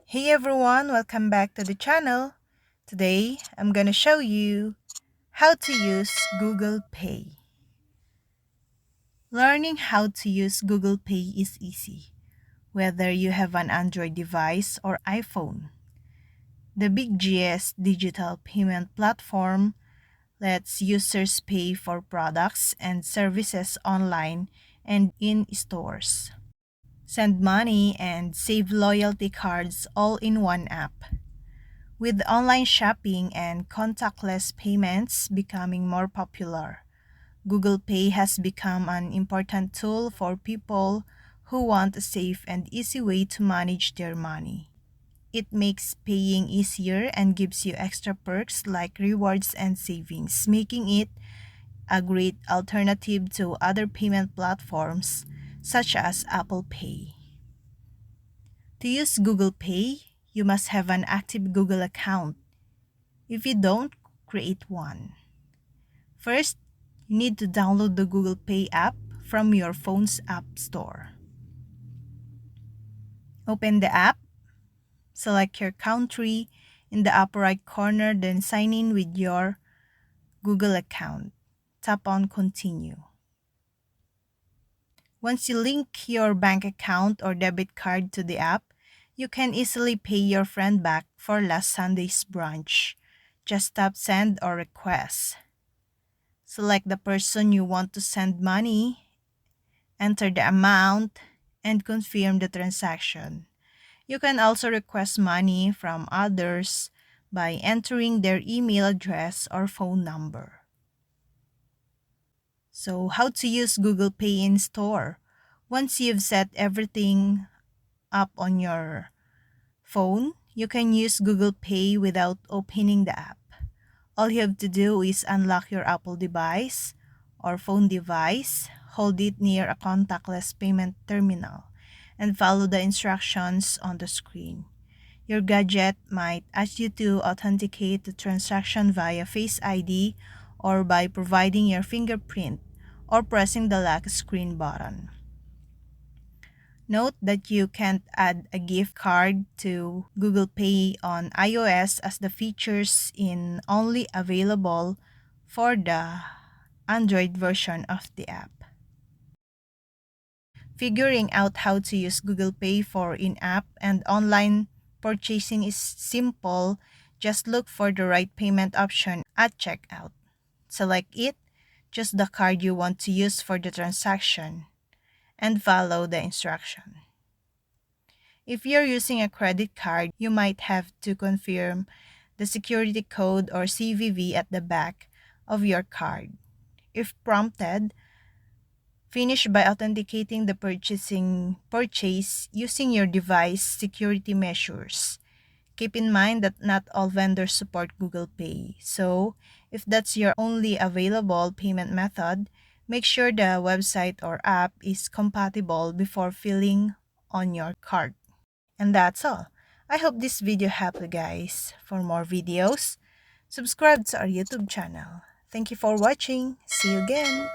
Hey everyone, welcome back to the channel. Today, I'm gonna show you how to use Google Pay. Learning how to use Google Pay is easy, whether you have an Android device or iPhone. The Big GS digital payment platform lets users pay for products and services online and in stores, send money, and save loyalty cards all in one app. With online shopping and contactless payments becoming more popular, Google Pay has become an important tool for people who want a safe and easy way to manage their money. It makes paying easier and gives you extra perks like rewards and savings, making it a great alternative to other payment platforms such as Apple Pay. To use Google Pay, you must have an active Google account. If you don't, create one. First, you need to download the Google Pay app from your phone's app store. Open the app, select your country in the upper right corner, then sign in with your Google account. Tap on Continue. Once you link your bank account or debit card to the app, you can easily pay your friend back for last Sunday's brunch. Just tap Send or Request. Select the person you want to send money, enter the amount, and confirm the transaction. You can also request money from others by entering their email address or phone number. So, how to use Google Pay in store? Once you've set everything up on your phone, you can use Google Pay without opening the app. All you have to do is unlock your Apple device or phone device, hold it near a contactless payment terminal, and follow the instructions on the screen. Your gadget might ask you to authenticate the transaction via Face ID or by providing your fingerprint or pressing the lock screen button. Note that you can't add a gift card to Google Pay on iOS as the features is only available for the Android version of the app. Figuring out how to use Google Pay for in-app and online purchasing is simple. Just look for the right payment option at checkout. Select it, choose the card you want to use for the transaction, and follow the instruction. If you're using a credit card, you might have to confirm the security code or CVV at the back of your card. If prompted, finish by authenticating the purchase using your device security measures. Keep in mind that not all vendors support Google Pay. So, if that's your only available payment method, make sure the website or app is compatible before filling on your card. And that's all. I hope this video helped you guys. For more videos, subscribe to our YouTube channel. Thank you for watching. See you again.